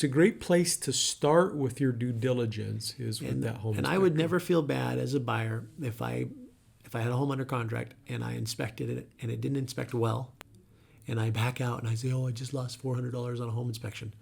great place to start with your due diligence is with that home inspector. And I would never feel bad as a buyer if I if I had a home under contract and I inspected it and it didn't inspect well, and I back out and I say, I just lost $400 on a home inspection,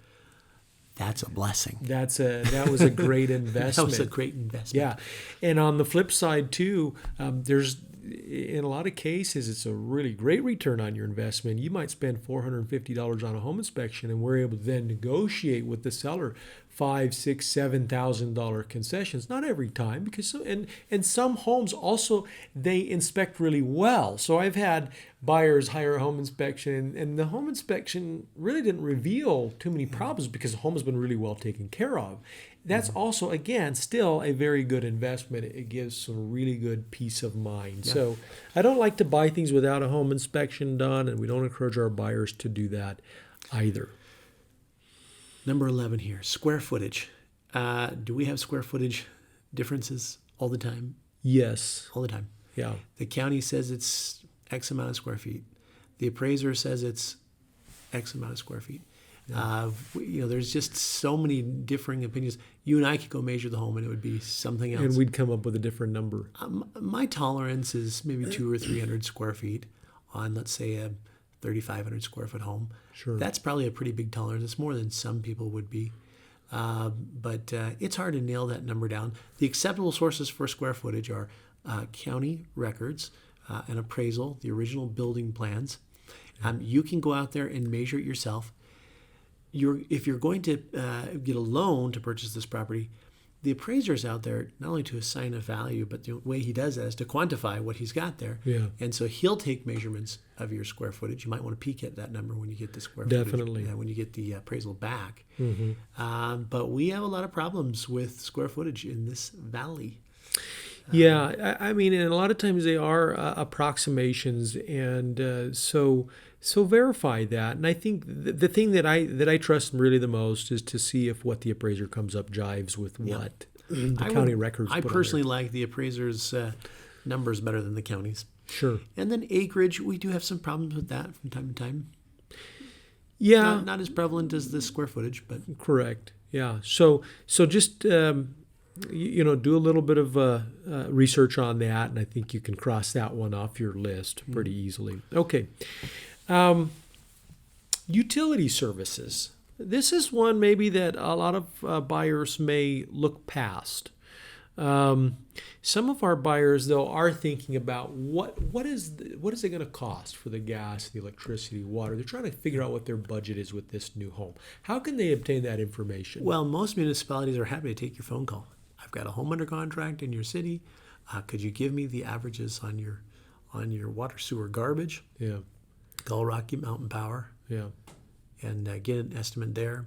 that's a blessing. That was a great investment. That was a great investment. Yeah. And on the flip side, too, there's, in a lot of cases, it's a really great return on your investment. You might spend $450 on a home inspection, and we're able to then negotiate with the seller $5,000, $6,000, $7,000 concessions. Not every time, because and some homes also, they inspect really well. So I've had buyers hire a home inspection, and the home inspection really didn't reveal too many problems because the home has been really well taken care of. That's also, again, still a very good investment. It gives some really good peace of mind. Yeah. So I don't like to buy things without a home inspection done, and we don't encourage our buyers to do that either. Number 11 here, square footage. Do we have square footage differences all the time? Yes. All the time. Yeah. The county says it's X amount of square feet. The appraiser says it's X amount of square feet. Yeah. There's just so many differing opinions. You and I could go measure the home, and it would be something else. And we'd come up with a different number. My tolerance is maybe 200 or 300 square feet on, let's say, a 3,500 square foot home. Sure. That's probably a pretty big tolerance. It's more than some people would be. But it's hard to nail that number down. The acceptable sources for square footage are county records, an appraisal, the original building plans. You can go out there and measure it yourself. If you're going to get a loan to purchase this property, the appraiser's out there not only to assign a value, but the way he does that is to quantify what he's got there. Yeah. And so he'll take measurements of your square footage. You might want to peek at that number when you get the square Definitely. footage. When you get the appraisal back. Mm-hmm. But we have a lot of problems with square footage in this valley. Yeah, I mean, and a lot of times they are approximations, and so verify that. And I think the thing that I trust really the most is to see if what the appraiser comes up jives with what the county records. I personally like the appraiser's numbers better than the county's. Sure. And then acreage, we do have some problems with that from time to time. Yeah, not as prevalent as the square footage, but correct. Yeah. So just. Do a little bit of research on that, and I think you can cross that one off your list pretty easily. Okay. Utility services. This is one maybe that a lot of buyers may look past. Some of our buyers, though, are thinking about what is it going to cost for the gas, the electricity, water. They're trying to figure out what their budget is with this new home. How can they obtain that information? Well, most municipalities are happy to take your phone call. I've got a home under contract in your city. Could you give me the averages on your water, sewer, garbage? Yeah. Call Rocky Mountain Power. Yeah. And get an estimate there.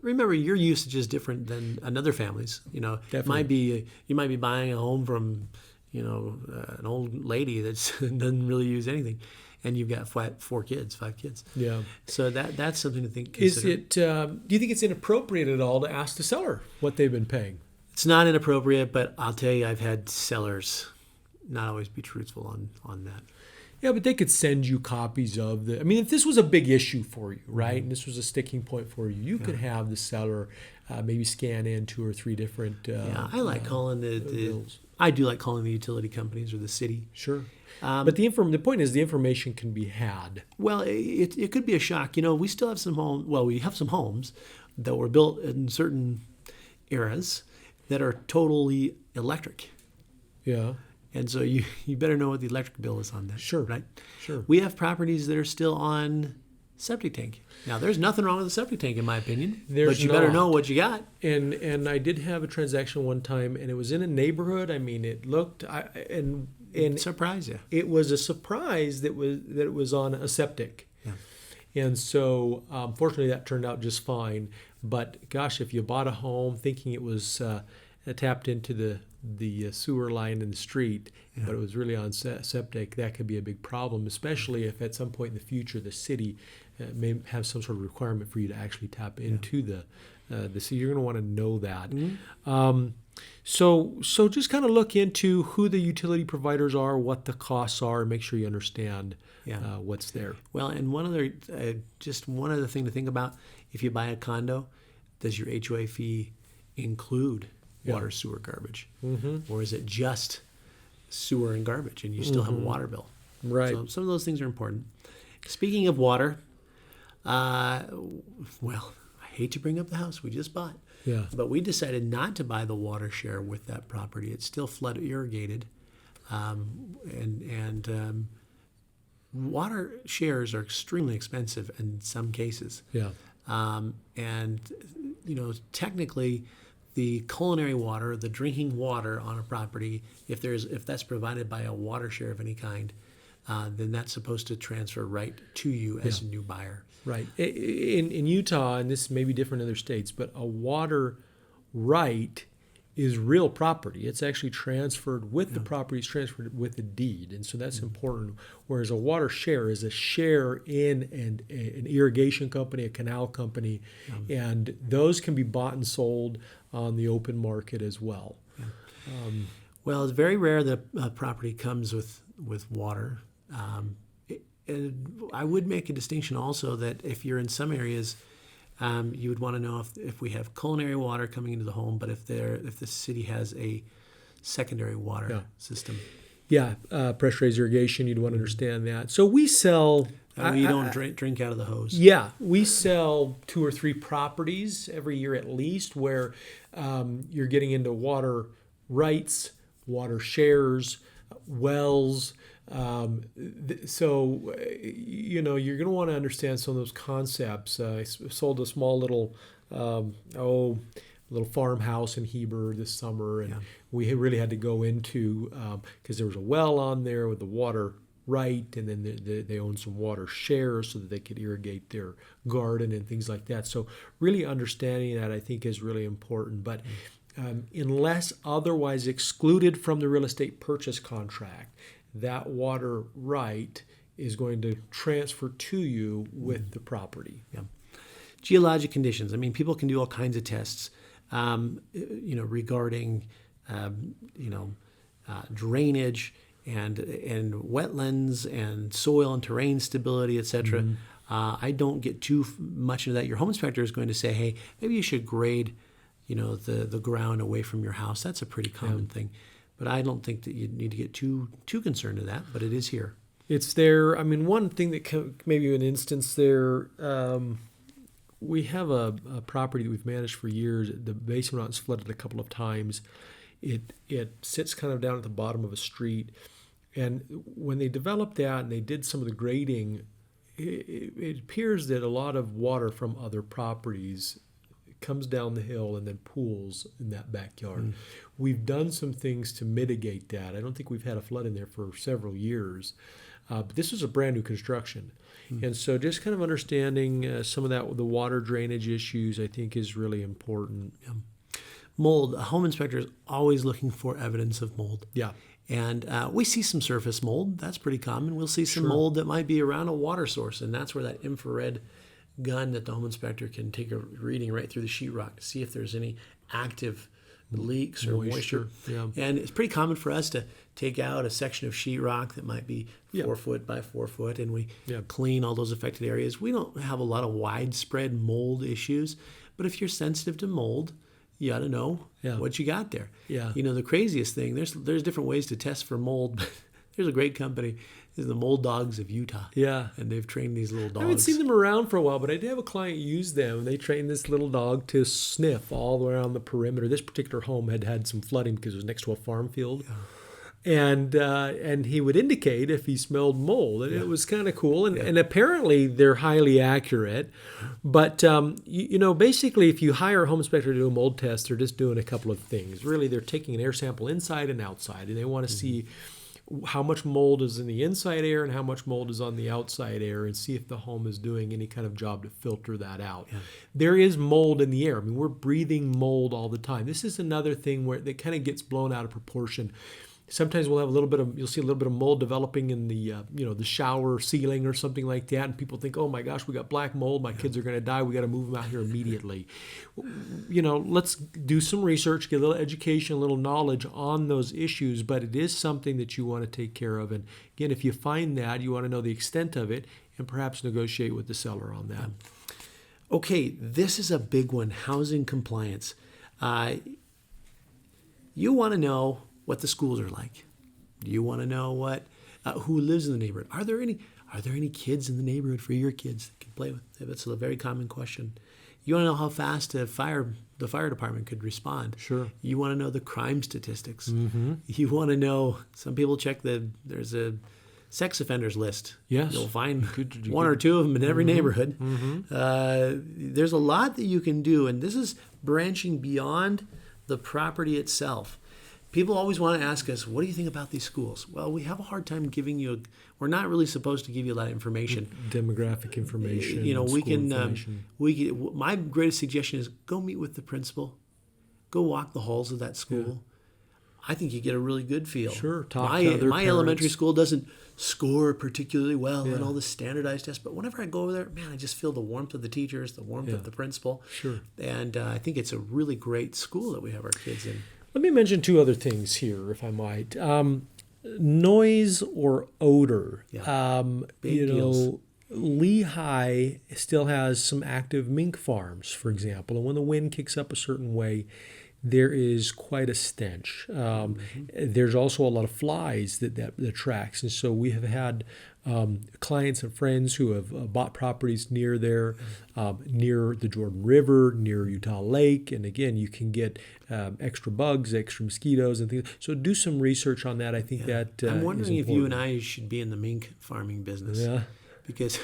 Remember, your usage is different than another family's. Definitely. You might be buying a home from, an old lady that doesn't really use anything, and you've got 5 kids. Yeah. So that's something to think. Consider. Is it? Do you think it's inappropriate at all to ask the seller what they've been paying? It's not inappropriate, but I'll tell you, I've had sellers not always be truthful on that. Yeah, but they could send you copies of the. I mean, if this was a big issue for you, right, and this was a sticking point for you, you could have the seller maybe scan in 2 or 3 different. I like calling bills. I do like calling the utility companies or the city. Sure. But the point is the information can be had. Well, it could be a shock. We still have some homes. Well, we have some homes that were built in certain eras that are totally electric. Yeah. And so you better know what the electric bill is on that. Sure. Right? Sure. We have properties that are still on septic tank. Now, there's nothing wrong with the septic tank, in my opinion. But you better know what you got. And I did have a transaction one time, and it was in a neighborhood. I mean, it looked and surprise you. It was a surprise that it was on a septic. Yeah. And so, fortunately, that turned out just fine. But gosh, if you bought a home thinking it was tapped into the sewer line in the street, but it was really on septic, that could be a big problem, especially if at some point in the future the city may have some sort of requirement for you to actually tap into the city. You're going to want to know that. Mm-hmm. So just kind of look into who the utility providers are, what the costs are, and make sure you understand what's there. Well, and one other thing to think about: if you buy a condo, does your HOA fee include water, sewer, garbage, or is it just sewer and garbage, and you still have a water bill. Right. So some of those things are important. Speaking of water, well, I hate to bring up the house we just bought. Yeah. But we decided not to buy the water share with that property. It's still flood irrigated. Water shares are extremely expensive in some cases. Yeah. And, technically, the culinary water, the drinking water on a property, if that's provided by a water share of any kind, then that's supposed to transfer right to you as a new buyer. Right. In Utah, and this may be different in other states, but a water right is real property. It's actually transferred with the property. It's transferred with a deed, and so that's important. Whereas a water share is a share in an irrigation company, a canal company, and those can be bought and sold on the open market as well. Well, it's very rare that a property comes with water. I would make a distinction also that if you're in some areas, you would want to know if we have culinary water coming into the home, but if the city has a secondary water system. Yeah, pressurized irrigation, you'd want to understand that. So we sell... you don't drink out of the hose. Yeah, we sell 2 or 3 properties every year at least where you're getting into water rights, water shares, wells. So you're going to want to understand some of those concepts. I sold a small little farmhouse in Heber this summer, and we really had to go into because there was a well on there with the water right, and then they own some water shares so that they could irrigate their garden and things like that. So really understanding that, I think, is really important. But unless otherwise excluded from the real estate purchase contract, that water right is going to transfer to you with the property. Yeah. Geologic conditions. I mean, people can do all kinds of tests, regarding, drainage and wetlands and soil and terrain stability, etc. I don't get too much into that. Your home inspector is going to say, hey, maybe you should grade, the ground away from your house. That's a pretty common thing. But I don't think that you need to get too concerned with that, but it is here. It's there. I mean, one thing that maybe an instance there, we have a property that we've managed for years. The basement out's flooded a couple of times. It sits kind of down at the bottom of a street. And when they developed that and they did some of the grading, it appears that a lot of water from other properties comes down the hill and then pools in that backyard. We've done some things to mitigate that. I don't think we've had a flood in there for several years. But this was a brand new construction. And so just kind of understanding some of that, the water drainage issues, I think is really important. Mold. A home inspector is always looking for evidence of mold. Yeah. And we see some surface mold. That's pretty common. We'll see some mold that might be around a water source, and that's where that infrared gun that the home inspector can take a reading right through the sheetrock to see if there's any active leaks or moisture. Yeah. And it's pretty common for us to take out a section of sheetrock that might be 4 foot by 4 foot, and we clean all those affected areas. We don't have a lot of widespread mold issues, but if you're sensitive to mold, you ought to know what you got there. Yeah. The craziest thing, there's different ways to test for mold, but there's a great company. Is the Mold Dogs of Utah. Yeah. And they've trained these little dogs. I haven't seen them around for a while, but I did have a client use them. They trained this little dog to sniff all the way around the perimeter. This particular home had some flooding because it was next to a farm field. And he would indicate if he smelled mold. And it was kind of cool. And apparently they're highly accurate. But, basically if you hire a home inspector to do a mold test, they're just doing a couple of things. Really, they're taking an air sample inside and outside, and they want to see how much mold is in the inside air and how much mold is on the outside air, and see if the home is doing any kind of job to filter that out. There is mold in the air. I mean, we're breathing mold all the time. This is another thing where it kind of gets blown out of proportion. Sometimes you'll see a little bit of mold developing in the the shower ceiling or something like that, and people think, oh my gosh, we got black mold, my kids are going to die, we got to move them out here immediately. Let's do some research, get a little education, a little knowledge on those issues, but it is something that you want to take care of. And again, if you find that, you want to know the extent of it and perhaps negotiate with the seller on that. Okay, this is a big one, housing compliance. You want to know what the schools are like. Do you want to know who lives in the neighborhood? Are there any kids in the neighborhood for your kids that can play with? That's a very common question. You want to know how fast the fire department could respond. Sure. You want to know the crime statistics. Mm-hmm. You want to know, some people check there's a sex offenders list. Yes. You'll find one or two of them in every neighborhood. Mm-hmm. There's a lot that you can do, and this is branching beyond the property itself. People always want to ask us, what do you think about these schools? Well, we have a hard time giving you, we're not really supposed to give you a lot of information. Demographic information. My greatest suggestion is go meet with the principal. Go walk the halls of that school. Yeah. I think you get a really good feel. Sure. Talk to other my elementary parents. school doesn't score particularly well Yeah. in all the standardized tests, but whenever I go over there, man, I just feel the warmth of the teachers, the warmth of the principal. Sure. And I think it's a really great school that we have our kids in. Let me mention two other things here, if I might. Noise or odor. Yeah. Big deals. Lehigh still has some active mink farms, for example, and when the wind kicks up a certain way, there is quite a stench. There's also a lot of flies that attracts, and so we have had clients and friends who have bought properties near there, near the Jordan River, near Utah Lake, and again, you can get extra bugs, extra mosquitoes, and things. So do some research on that. I think that I'm wondering is if you and important. I should be in the mink farming business. Yeah. Because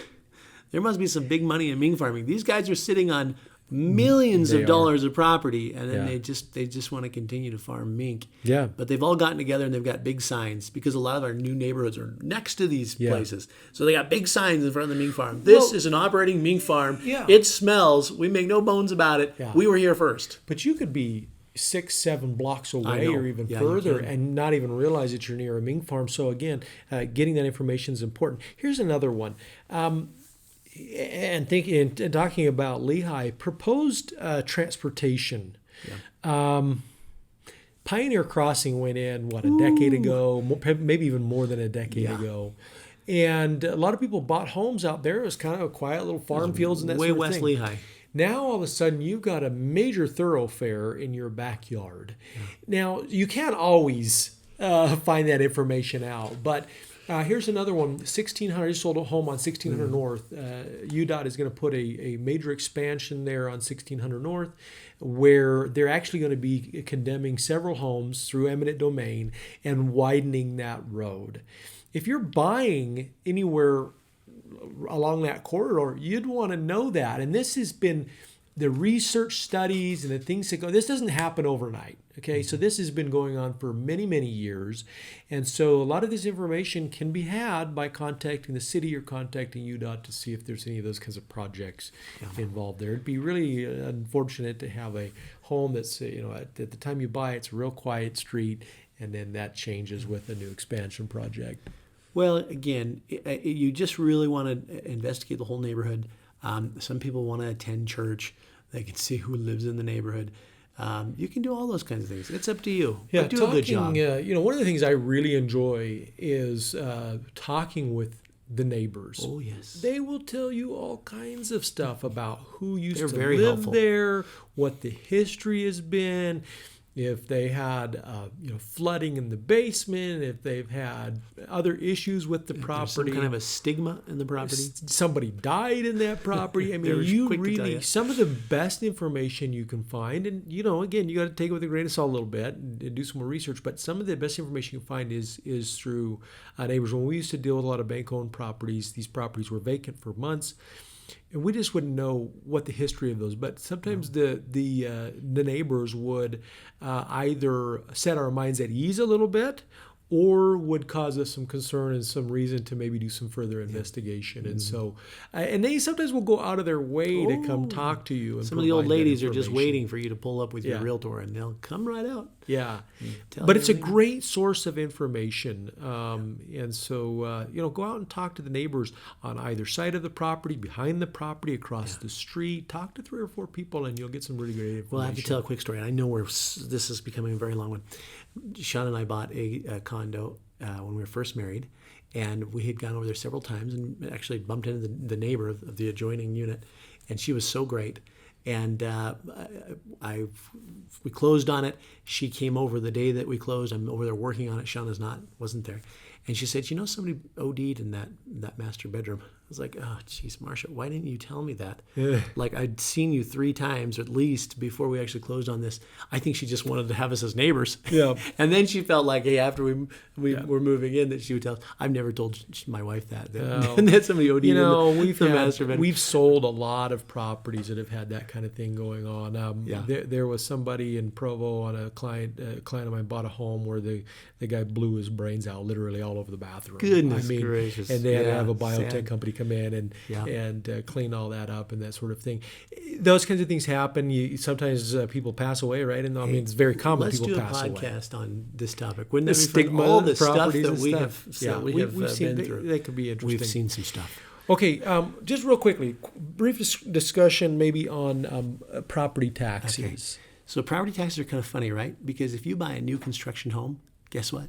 there must be some big money in mink farming. These guys are sitting on millions They of are. dollars of property, and then Yeah. they just want to continue to farm mink. Yeah. But they've all gotten together and they've got big signs, because a lot of our new neighborhoods are next to these places. So they got big signs in front of the mink farm. This is an operating mink farm. Yeah. It smells. We make no bones about it. Yeah. We were here first. But you could be 6-7 blocks away know. or even Yeah, you further can. and not even realize that you're near a mink farm. So again, getting that information is important. Here's another one. And talking about Lehigh, proposed transportation. Yeah. Pioneer Crossing went in, a decade ago, maybe even more than a decade ago. And a lot of people bought homes out there. It was kind of a quiet little farm fields and that Way sort of west thing. Lehigh. Now, all of a sudden, you've got a major thoroughfare in your backyard. Now, you can't always find that information out, but here's another one. 1600, I just sold a home on 1600 North. UDOT is going to put a major expansion there on 1600 North, where they're actually going to be condemning several homes through eminent domain and widening that road. If you're buying anywhere along that corridor, you'd want to know that. And this has been the research studies and the things that go. This doesn't happen overnight. Okay, so this has been going on for many, many years. And so a lot of this information can be had by contacting the city or contacting UDOT to see if there's any of those kinds of projects involved there. It'd be really unfortunate to have a home that's, at the time you buy, it's a real quiet street, and then that changes with a new expansion project. Well, again, you just really want to investigate the whole neighborhood. Some people want to attend church. They can see who lives in the neighborhood. You can do all those kinds of things. It's up to you. Yeah, but do a good job. One of the things I really enjoy is talking with the neighbors. Oh, yes. They will tell you all kinds of stuff about who used They're to very live helpful. there, what the history has been, if they had flooding in the basement, if they've had other issues with the There's property. some kind of a stigma in the property. Somebody died in that property. I They're mean, you quick to tell really, you. some of the best information you can find, and again, you got to take it with a grain of salt a little bit and do some more research, but some of the best information you can find is through neighbors. When we used to deal with a lot of bank-owned properties, these properties were vacant for months, and we just wouldn't know what the history of those. But sometimes the neighbors would either set our minds at ease a little bit, or would cause us some concern and some reason to maybe do some further investigation. And so, and they sometimes will go out of their way to come talk to you. And Some of the old provide that ladies are just information. waiting for you to pull up with your Yeah. realtor, and they'll come right out. Yeah, Tell but it's a everything. great source of information. And so, go out and talk to the neighbors on either side of the property, behind the property, across the street. Talk to 3 or 4 people, and you'll get some really great information. Well, I have to tell a quick story. I know this is becoming a very long one. Sean and I bought a condo when we were first married, and we had gone over there several times and actually bumped into the neighbor of the adjoining unit, and she was so great. And we closed on it. She came over the day that we closed. I'm over there working on it. Shauna's wasn't there. And she said, somebody OD'd in that master bedroom. I was like, oh, geez, Marcia, why didn't you tell me that? Yeah. Like, I'd seen you 3 times at least before we actually closed on this. I think she just wanted to have us as neighbors. Yeah. And then she felt like, hey, after we were moving in, that she would tell us. I've never told my wife that. That somebody OD'd in the master bedroom. We've sold a lot of properties that have had that kind of thing going on. There was somebody in Provo on a client of mine bought a home where the guy blew his brains out literally all over the bathroom. Goodness gracious. And they had to have a biotech company come in and clean all that up and that sort of thing. Those kinds of things happen. Sometimes people pass away, right? And it's very common people pass away. Let's do a podcast on this topic. Wouldn't The that be fun? stigma, All the stuff properties that and we stuff. have We've seen been through. They could be interesting. We've seen some stuff. Okay, just real quickly, brief discussion maybe on property taxes. Okay. So property taxes are kind of funny, right? Because if you buy a new construction home, guess what?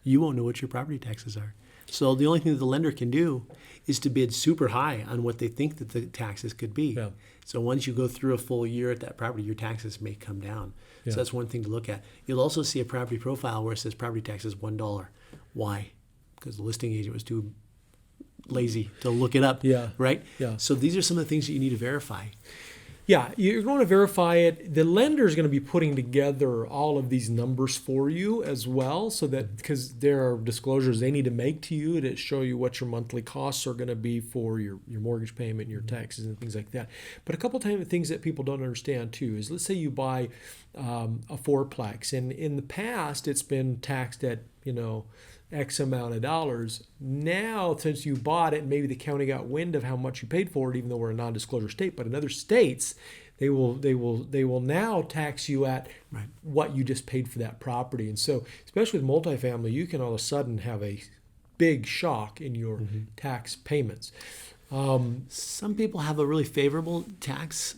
You won't know what your property taxes are. So the only thing that the lender can do is to bid super high on what they think that the taxes could be. Yeah. So once you go through a full year at that property, your taxes may come down. Yeah. So that's one thing to look at. You'll also see a property profile where it says property taxes $1. Why? Because the listing agent was too lazy to look it up. Yeah. Right? Yeah. So these are some of the things that you need to verify. Yeah, you're going to verify it. The lender is going to be putting together all of these numbers for you as well, so that because there are disclosures they need to make to you to show you what your monthly costs are going to be for your mortgage payment, your taxes, and things like that. But a couple of things that people don't understand too is, let's say you buy a fourplex, and in the past it's been taxed at X amount of dollars. Now, since you bought it, maybe the county got wind of how much you paid for it, even though we're a non-disclosure state. But in other states, they will now tax you at what you just paid for that property. And so, especially with multifamily, you can all of a sudden have a big shock in your tax payments. Some people have a really favorable tax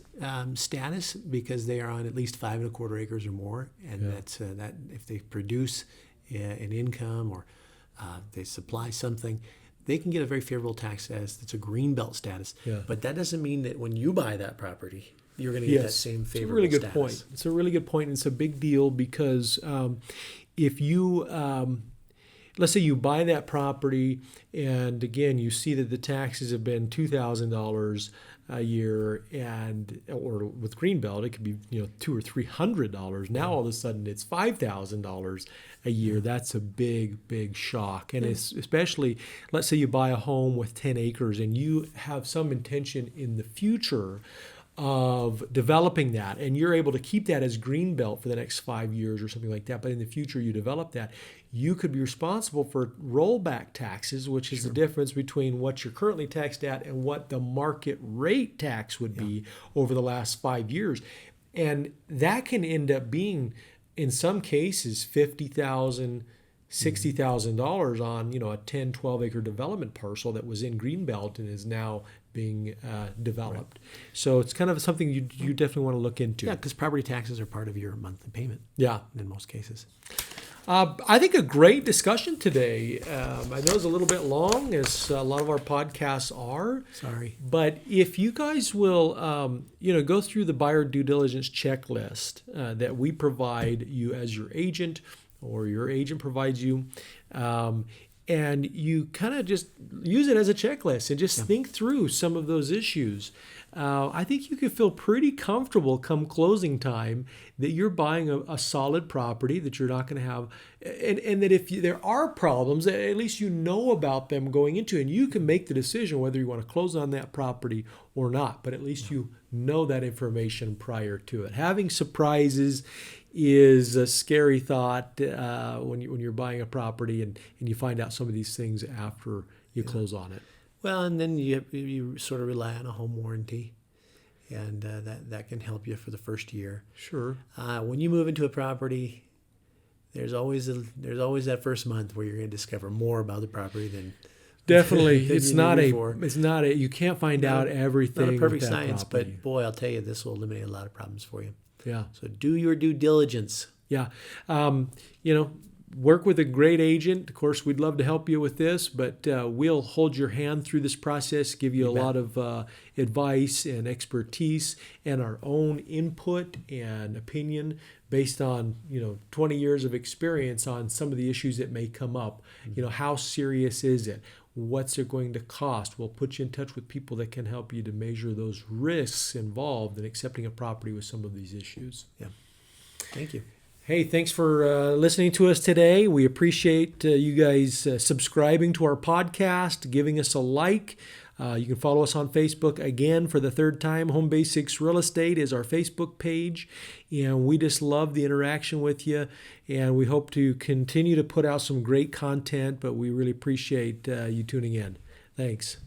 status because they are on at least 5 1/4 acres or more, and that's that if they produce an income or they supply something, they can get a very favorable tax status. It's a green belt status. Yeah. But that doesn't mean that when you buy that property, you're going to get that same favorable status. It's a really good point. It's a really good point. And it's a big deal because if you, let's say you buy that property and again, you see that the taxes have been $2,000 a year, or with Greenbelt, it could be $200 or $300. Now all of a sudden it's $5,000 a year. That's a big shock, and it's especially, let's say you buy a home with 10 acres and you have some intention in the future of developing that, and you're able to keep that as Greenbelt for the next 5 years or something like that. But in the future you develop that, you could be responsible for rollback taxes, which is the difference between what you're currently taxed at and what the market rate tax would be over the last 5 years. And that can end up being, in some cases, $50,000, $60,000 on a 10, 12 acre development parcel that was in Greenbelt and is now being developed. Right. So it's kind of something you definitely want to look into. Yeah, because property taxes are part of your monthly payment. Yeah, in most cases. I think a great discussion today. I know it's a little bit long, as a lot of our podcasts are. Sorry. But if you guys will, go through the buyer due diligence checklist that we provide you as your agent, or your agent provides you, and you kind of just use it as a checklist and just think through some of those issues. I think you can feel pretty comfortable come closing time that you're buying a solid property, that you're not going to have, and that if there are problems, at least you know about them going into it, and you can make the decision whether you want to close on that property or not. But at least you know that information prior to it. Having surprises is a scary thought when you're buying a property and you find out some of these things after you close on it. Well, and then you sort of rely on a home warranty, and that can help you for the first year. Sure. When you move into a property, there's always that first month where you're going to discover more about the property than definitely. than It's not a you can't find out everything. Not a perfect with that science, property. but boy, I'll tell you, this will eliminate a lot of problems for you. Yeah. So do your due diligence. Yeah. work with a great agent. Of course, we'd love to help you with this, but we'll hold your hand through this process, give you a lot of advice and expertise and our own input and opinion based on 20 years of experience on some of the issues that may come up. How serious is it? What's it going to cost? We'll put you in touch with people that can help you to measure those risks involved in accepting a property with some of these issues. Yeah. Thank you. Hey, thanks for listening to us today. We appreciate you guys subscribing to our podcast, giving us a like. You can follow us on Facebook again for the third time. Home Basics Real Estate is our Facebook page, and we just love the interaction with you, and we hope to continue to put out some great content, but we really appreciate you tuning in. Thanks.